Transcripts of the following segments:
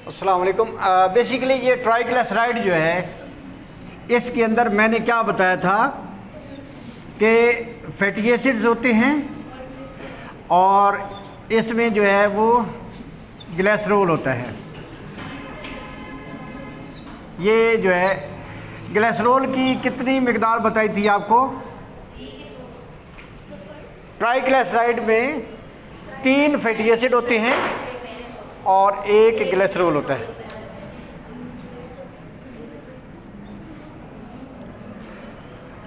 अस्सलाम वालेकुम। बेसिकली ये ट्राइग्लिसराइड जो है, इसके अंदर मैंने क्या बताया था कि फैटी एसिड्स होते हैं और इसमें जो है वो ग्लिसरॉल होता है। ये जो है ग्लिसरॉल की कितनी मिकदार बताई थी आपको? ट्राइग्लिसराइड में 3 फैटी एसिड होते हैं और 1 ग्लिसरॉल होता है।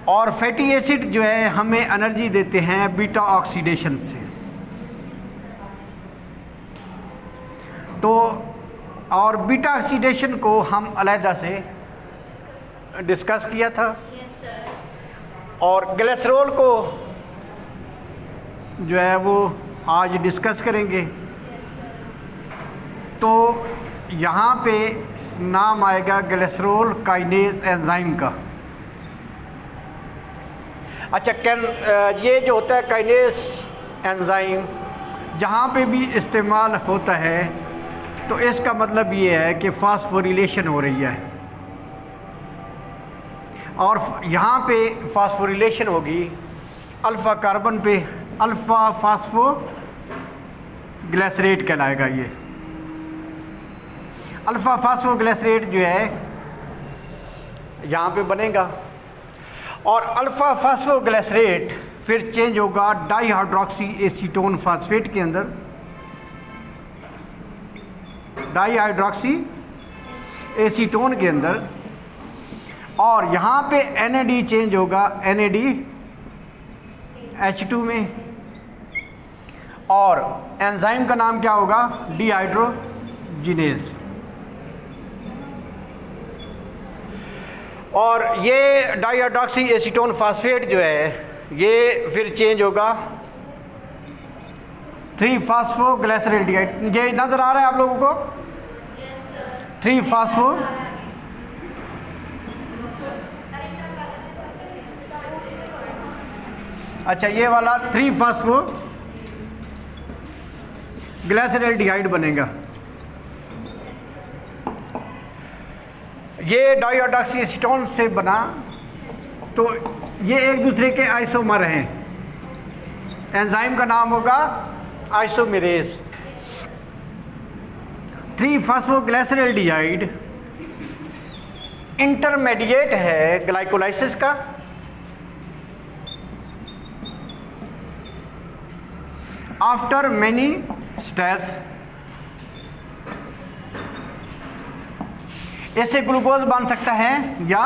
और फैटी एसिड जो है हमें एनर्जी देते हैं बीटा ऑक्सीडेशन से। तो और बीटा ऑक्सीडेशन को हम अलहदा से डिस्कस किया था। और ग्लिसरॉल को जो है वो आज डिस्कस करेंगे। तो यहाँ पे नाम आएगा ग्लिसरॉल काइनेज एंजाइम का। अच्छा, ये जो होता है काइनेज एंजाइम जहाँ पे भी इस्तेमाल होता है तो इसका मतलब ये है कि फास्फोरिलेशन हो रही है। और यहाँ पे फास्फोरिलेशन होगी अल्फ़ा कार्बन पे, अल्फ़ा फास्फो ग्लिसरेट कहलाएगा। ये अल्फ़ा फास्फोग्लिसरेट जो है यहाँ पे बनेगा और अल्फ़ा फास्फोग्लिसरेट फिर चेंज होगा डाईहाइड्रोक्सी एसीटोन फास्फेट के अंदर। डाईहाइड्रोक्सी एसीटोन के अंदर और यहाँ पे NAD चेंज होगा NADH2 में। और एंजाइम का नाम क्या होगा? डिहाइड्रोजिनेज। और ये डाईहाइड्रोक्सी एसीटोन फास्फेट जो है ये फिर चेंज होगा 3-फास्फोग्लिसरैल्डिहाइड। ये नज़र आ रहा है आप लोगों को? 3-फास्फो अच्छा, ये वाला 3-फास्फोग्लिसरैल्डिहाइड बनेगा। ये डाईहाइड्रोक्सी एसीटोन से बना, तो ये एक दूसरे के आइसोमर हैं। एंजाइम का नाम होगा आइसोमेरेज। 3-फास्फोग्लिसरैल्डिहाइड इंटरमीडिएट है ग्लाइकोलाइसिस का। आफ्टर मैनी स्टेप्स इससे ग्लूकोज बन सकता है या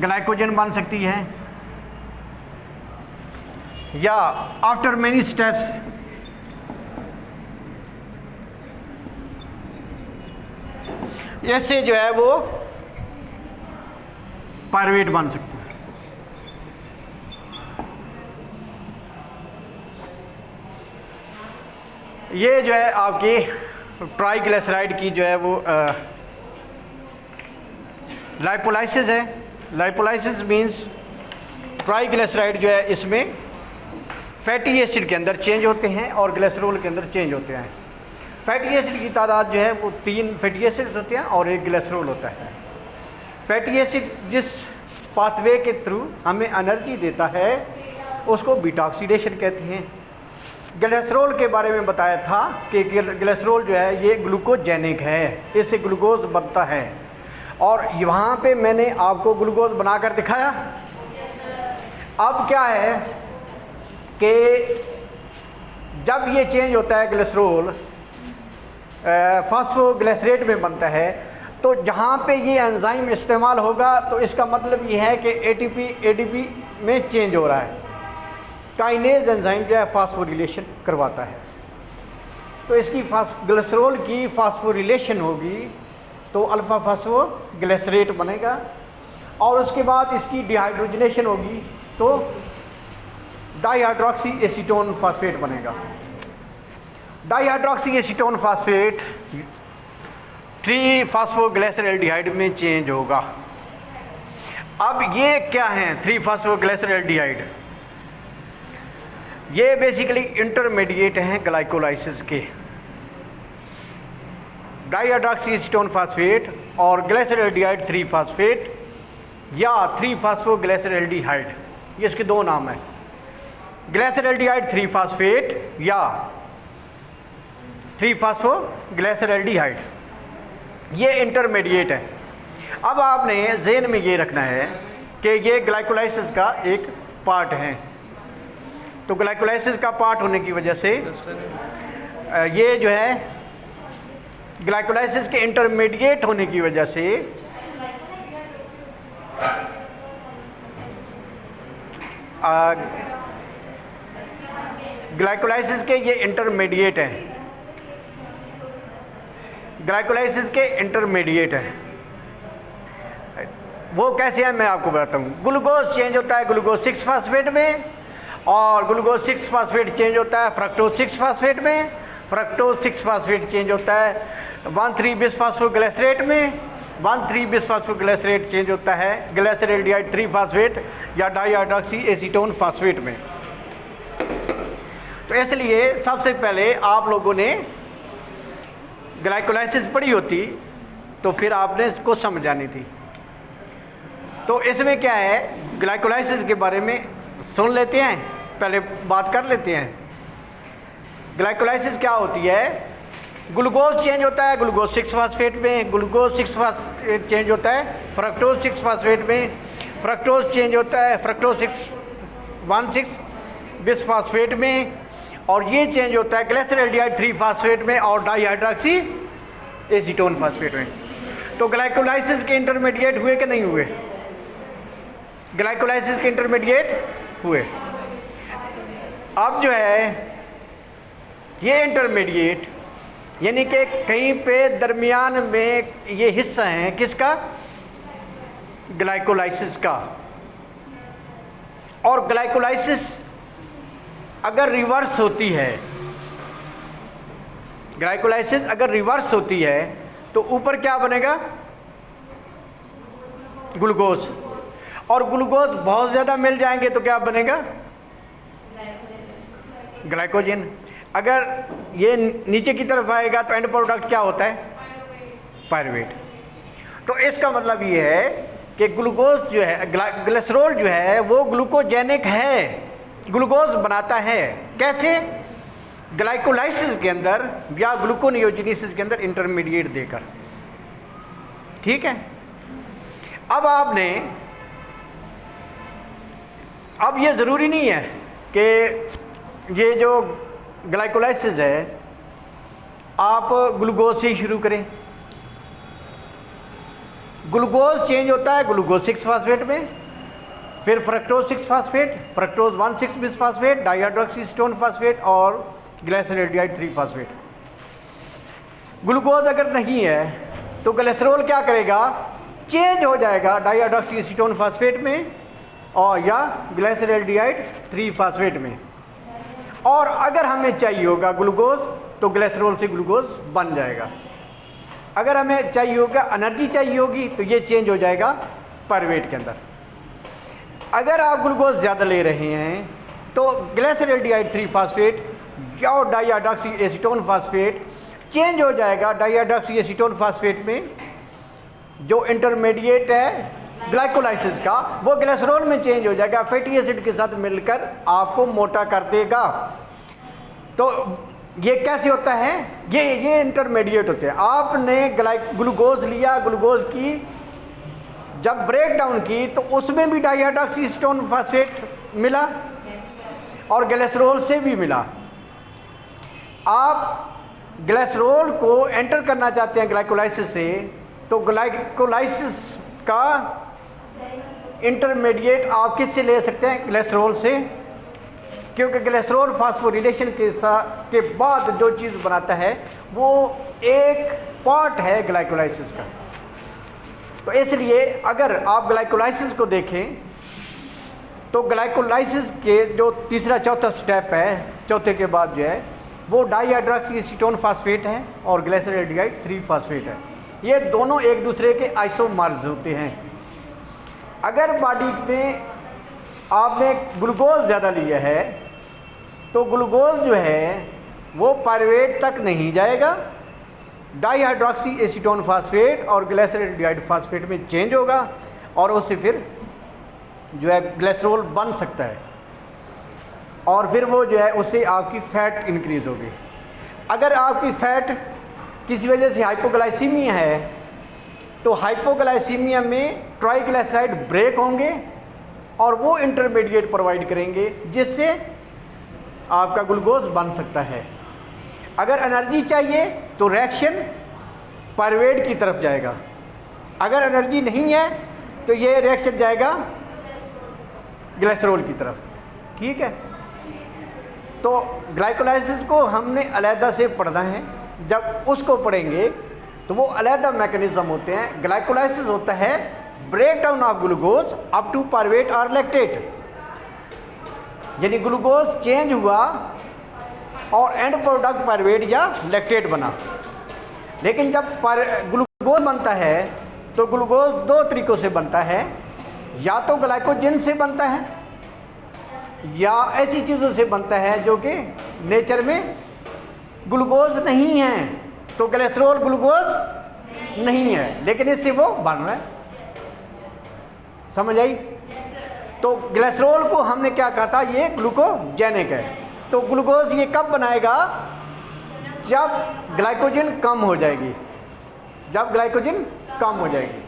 ग्लाइकोजन बन सकती है, या आफ्टर मेनी स्टेप्स ऐसे जो है वो पायरुवेट बन सकता है। ये जो है आपकी ट्राइग्लिसराइड की जो है वो लाइपोलाइसिस है। लाइपोलाइसिस मींस ट्राइग्लिसराइड जो है इसमें फैटी एसिड के अंदर चेंज होते हैं और ग्लिसरॉल के अंदर चेंज होते हैं। फैटी एसिड की तादाद जो है वो 3 फैटी एसिड्स होते हैं और 1 ग्लिसरॉल होता है। फैटी एसिड जिस पाथवे के थ्रू हमें एनर्जी देता है उसको बीटा ऑक्सीडेशन कहते हैं। ग्लिसरॉल के बारे में बताया था कि ग्लिसरॉल जो है ये ग्लूकोजेनिक है, इससे ग्लूकोज बनता है। और वहाँ पे मैंने आपको ग्लूकोज बनाकर दिखाया। अब क्या है कि जब ये चेंज होता है ग्लिसरॉल फास्फोग्लिसरेट में बनता है, तो जहाँ पे ये एंजाइम इस्तेमाल होगा तो इसका मतलब ये है कि ATP ADP में चेंज हो रहा है। काइनेज एंजाइम जो है फास्फोरिलेशन करवाता है, तो इसकी ग्लिसरॉल की फास्फोरिलेशन होगी तो अल्फ़ा फास्फोग्लिसरेट बनेगा। और उसके बाद इसकी डिहाइड्रोजनेशन होगी तो डाईहाइड्रोक्सी एसीटोन फास्फेट बनेगा। डाईहाइड्रोक्सी एसीटोन फास्फेट 3-फास्फोग्लिसरैल्डिहाइड में चेंज होगा। अब ये क्या है 3-फास्फोग्लिसरैल्डिहाइड? ये बेसिकली इंटरमीडिएट हैं ग्लाइकोलाइसिस के। डाईहाइड्रॉक्सी एसीटोन फास्फेट और ग्लिसरॉल्डिहाइड 3 फास्फेट या 3 फास्फोग्लिसरॉल्डिहाइड, ये इसके दो नाम हैं, ग्लिसरॉल्डिहाइड 3 फास्फेट या 3 फास्फोग्लिसरॉल्डिहाइड, ये इंटरमीडिएट है। अब आपने ज़हन में ये रखना है कि ये ग्लाइकोलाइसिस का एक पार्ट है। तो ग्लाइकोलाइसिस का पार्ट होने की वजह से ये जो है ग्लाइकोलाइसिस के इंटरमीडिएट होने की वजह से ग्लाइकोलाइसिस के ये इंटरमीडिएट हैं, ग्लाइकोलाइसिस के इंटरमीडिएट हैं। वो कैसे है मैं आपको बताता हूँ। ग्लूकोज चेंज होता है ग्लूकोज 6 फास्फेट में, और ग्लूकोज 6 फास्फेट चेंज होता है फ्रक्टोज 6 फास्फेट में, फ्रक्टोज 6 फास्फेट चेंज होता है 1,3 बिसफास्फोग्लिसरेट में, 1,3 बिसफास्फोग्लिसरेट चेंज होता है ग्लिसरॉल्डिहाइड 3 फास्फेट या डाईहाइड्रॉक्सी एसीटोन फास्फेट में। तो इसलिए सबसे पहले आप लोगों ने ग्लाइकोलाइसिस पढ़ी होती तो फिर आपने इसको समझानी थी। तो इसमें क्या है, ग्लाइकोलाइसिस के बारे में सुन लेते हैं, पहले बात कर लेते हैं। ग्लाइकोलाइसिस क्या होती है, ग्लूकोज चेंज होता है ग्लूकोज 6 फास्फेट में, ग्लूकोज 6 फास्फेट चेंज होता है फ्रक्टोज 6 फास्फेट में, फ्रक्टोज चेंज होता है फ्रक्टोज 1,6 बिसफास्फेट में, और ये चेंज होता है ग्लिसरॉल्डिहाइड 3 फास्फेट में और डाईहाइड्रॉक्सी एसीटोन फास्फेट में। तो ग्लाइकोलाइसिस के इंटरमीडिएट हुए कि नहीं हुए, ग्लाइकोलाइसिस के इंटरमीडिएट हुए। अब जो है ये इंटरमीडिएट यानी कि कहीं पे दरमियान में ये हिस्सा है किसका, ग्लाइकोलाइसिस का। और ग्लाइकोलाइसिस अगर रिवर्स होती है, ग्लाइकोलाइसिस अगर रिवर्स होती है तो ऊपर क्या बनेगा, ग्लूकोज, और ग्लूकोज बहुत ज़्यादा मिल जाएंगे तो क्या बनेगा, ग्लाइकोजन। अगर ये नीचे की तरफ आएगा तो एंड प्रोडक्ट क्या होता है, पायरुवेट। तो इसका मतलब ये है कि ग्लूकोज जो है, ग्लिसरॉल जो है वो ग्लूकोजेनिक है, ग्लूकोज बनाता है। कैसे, ग्लाइकोलाइसिस के अंदर या ग्लूकोनियोजेनेसिस के अंदर इंटरमीडिएट देकर। ठीक है। अब आपने, अब ये ज़रूरी नहीं है कि ये जो ग्लाइकोलाइसिस है आप ग्लूकोज से ही शुरू करें। ग्लूकोज चेंज होता है ग्लूकोज 6 फास्फेट में, फिर fructose 6 phosphate, fructose 1,6 bisphosphate, dihydroxy acetone phosphate और ग्लिसरॉल्डिहाइड 3 फास्फेट। ग्लूकोज अगर नहीं है तो ग्लिसरॉल क्या करेगा, चेंज हो जाएगा डाईहाइड्रॉक्सी एसीटोन फास्फेट में और या ग्लिसरॉल्डिहाइड 3 फास्फेट में। और अगर हमें चाहिए होगा ग्लूकोज तो ग्लिसरॉल से ग्लूकोज बन जाएगा। अगर हमें चाहिए होगा, एनर्जी चाहिए होगी तो ये चेंज हो जाएगा पायरुवेट के अंदर। अगर आप ग्लूकोज ज़्यादा ले रहे हैं तो ग्लिसरॉल्डिहाइड 3 फास्फेट या डाईहाइड्रॉक्सी एसीटोन फास्फेट चेंज हो जाएगा डाईहाइड्रॉक्सी एसीटोन फास्फेट में, जो इंटरमीडिएट है ग्लाइकोलाइसिस का, वो ग्लिसरॉल में चेंज हो जाएगा, फैटी एसिड के साथ मिलकर आपको मोटा कर देगा। तो ये कैसे होता है, ये इंटरमीडिएट होते हैं। आपने ग्लूकोज लिया, ग्लूकोज की जब ब्रेक डाउन की तो उसमें भी डाईहाइड्रॉक्सी एसीटोन फास्फेट मिला और ग्लिसरॉल से भी मिला। आप ग्लिसरॉल को एंटर करना चाहते हैं ग्लाइकोलाइसिस से, तो ग्लाइकोलाइसिस का इंटरमीडिएट आप किससे ले सकते हैं, ग्लिसरॉल से, क्योंकि ग्लिसरॉल फास्फोरिलेशन के बाद जो चीज़ बनाता है वो एक पार्ट है ग्लाइकोलाइसिस का। तो इसलिए अगर आप ग्लाइकोलाइसिस को देखें तो ग्लाइकोलाइसिस के जो तीसरा चौथा स्टेप है, चौथे के बाद जो है वो डाईहाइड्रॉक्सी एसीटोन फास्फेट है और ग्लिसरॉल्डिहाइड 3 फास्फेट है। ये दोनों एक दूसरे के आइसोमर्स होते हैं। अगर बॉडी में आपने ग्लूकोज ज़्यादा लिया है तो ग्लूकोज जो है वो पायरुवेट तक नहीं जाएगा डाईहाइड्रोक्सी एसीटोन फास्फेट और ग्लिसरॉल्डिहाइड फास्फेट में चेंज होगा और उससे फिर जो है ग्लिसरॉल बन सकता है और फिर वो जो है उससे आपकी फ़ैट इंक्रीज़ होगी। अगर आपकी फ़ैट किसी वजह से हाइपोग्लाइसीमिया है तो हाइपोग्लाइसीमिया में ट्राइग्लिसराइड ब्रेक होंगे और वो इंटरमीडिएट प्रोवाइड करेंगे जिससे आपका ग्लूकोज बन सकता है। अगर एनर्जी चाहिए तो रिएक्शन पायरुवेट की तरफ जाएगा, अगर एनर्जी नहीं है तो ये रिएक्शन जाएगा ग्लिसरॉल की तरफ। ठीक है, तो ग्लाइकोलाइसिस को हमने अलहदा से पढ़ना है। जब उसको पढ़ेंगे तो वो अलहदा मैकेनिज्म होते हैं। ग्लाइकोलाइसिस होता है breakdown of glucose up to pyruvate और लैक्टेट, यानी ग्लूकोज चेंज हुआ और एंड प्रोडक्ट पायरुवेट या लैक्टेट बना। लेकिन जब ग्लूकोज बनता है तो ग्लूकोज दो तरीक़ों से बनता है, या तो ग्लाइकोजन से बनता है या ऐसी चीज़ों से बनता है जो कि नेचर में ग्लूकोज नहीं है, तो ग्लिसरॉल ग्लूकोज नहीं है लेकिन इससे वो बन रहा है। समझ आई? तो ग्लिसरॉल को हमने क्या कहा था, ये ग्लूकोजेनिक है। तो ग्लूकोज ये कब बनाएगा, जब ग्लाइकोजन कम हो जाएगी, जब ग्लाइकोजन कम हो जाएगी।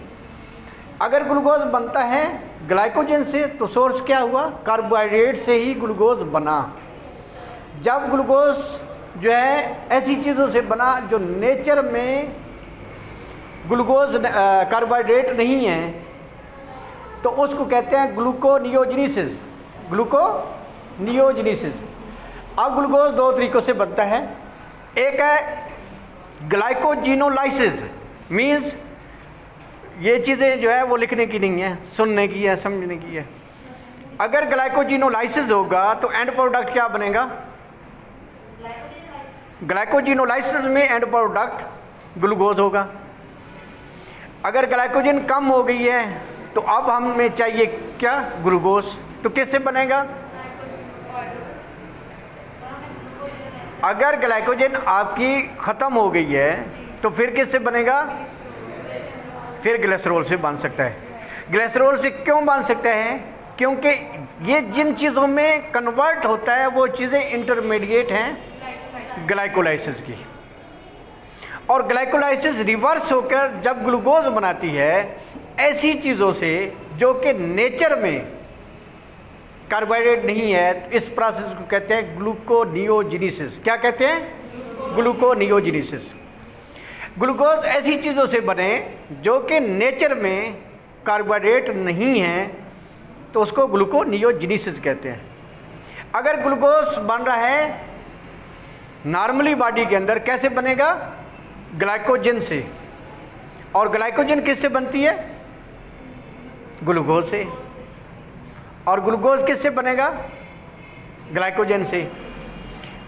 अगर ग्लूकोज बनता है ग्लाइकोजन से तो सोर्स क्या हुआ, कार्बोहाइड्रेट से ही ग्लूकोज बना। जब ग्लूकोज जो है ऐसी चीज़ों से बना जो नेचर में ग्लूकोज कार्बोहाइड्रेट नहीं है तो उसको कहते हैं ग्लूकोनियोजेनेसिस, ग्लूकोनियोजेनेसिस। अब ग्लूकोज दो तरीक़ों से बनता है, एक है ग्लाइकोजिनोलाइसिस, मीन्स ये चीज़ें जो है वो लिखने की नहीं है, सुनने की है, समझने की है। अगर ग्लाइकोजिनोलाइसिस होगा तो एंड प्रोडक्ट क्या बनेगा, ग्लाइकोजिनोलाइसिस में एंड प्रोडक्ट ग्लूकोज होगा। अगर ग्लाइकोजन कम हो गई है तो अब हमें चाहिए क्या, ग्लूकोज, तो किससे बनेगा, अगर ग्लाइकोजन आपकी ख़त्म हो गई है तो फिर किससे बनेगा, फिर ग्लिसरॉल से बन सकता है। ग्लिसरॉल से क्यों बन सकता है, क्योंकि ये जिन चीज़ों में कन्वर्ट होता है वो चीज़ें इंटरमीडिएट हैं ग्लाइकोलाइसिस की, और ग्लाइकोलाइसिस रिवर्स होकर जब ग्लूकोज बनाती है ऐसी चीज़ों से जो कि नेचर में कार्बोहाइड्रेट नहीं है, इस प्रोसेस को कहते हैं ग्लूकोनियोजेनेसिस। क्या कहते हैं, ग्लूकोनियोजेनेसिस। ग्लूकोज ऐसी चीज़ों से बने जो कि नेचर में कार्बोहाइड्रेट नहीं है तो उसको ग्लूकोनियोजेनेसिस कहते हैं। अगर ग्लूकोज बन रहा है नॉर्मली बॉडी के अंदर, कैसे बनेगा, ग्लाइकोजन से, और ग्लाइकोजन किससे बनती है, ग्लूकोज से, और ग्लूकोज किससे बनेगा, ग्लाइकोजन से।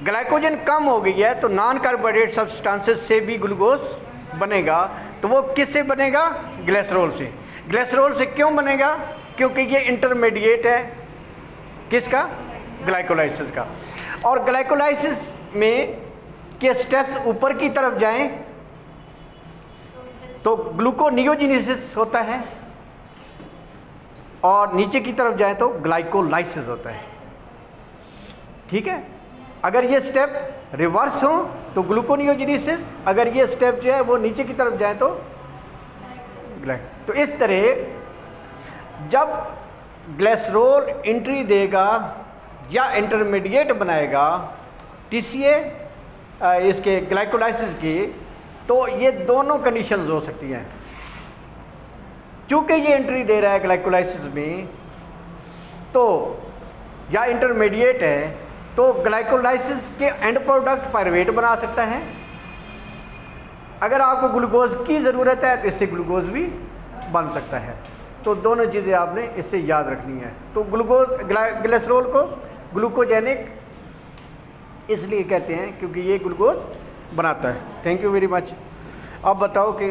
ग्लाइकोजन कम हो गई है तो नॉन कार्बोहाइड्रेट सब्सटेंसेस से भी ग्लूकोज बनेगा, तो वो किससे बनेगा, ग्लिसरॉल से। ग्लिसरॉल से क्यों बनेगा, क्योंकि ये इंटरमीडिएट है किसका, ग्लाइकोलाइसिस का। और ग्लाइकोलाइसिस में के स्टेप्स ऊपर की तरफ जाएं तो ग्लूकोनियोजेनेसिस होता है और नीचे की तरफ जाए तो ग्लाइकोलाइसिस होता है। ठीक है, अगर ये स्टेप रिवर्स हो तो ग्लूकोनियोजेनेसिस, अगर ये स्टेप जो है वो नीचे की तरफ जाए तो तो इस तरह जब ग्लिसरॉल एंट्री देगा या इंटरमीडिएट बनाएगा टीसीए इसके ग्लाइकोलाइसिस की, तो ये दोनों कंडीशंस हो सकती हैं। चूँकि ये एंट्री दे रहा है ग्लाइकोलाइसिस में तो या इंटरमीडिएट है तो ग्लाइकोलाइसिस के एंड प्रोडक्ट पायरुवेट बना सकता है। अगर आपको ग्लूकोज की ज़रूरत है तो इससे ग्लूकोज भी बन सकता है। तो दोनों चीज़ें आपने इससे याद रखनी है। तो ग्लिसरॉल को ग्लूकोजेनिक इसलिए कहते हैं क्योंकि ये ग्लूकोज बनाता है। Thank you very much. अब बताओ कि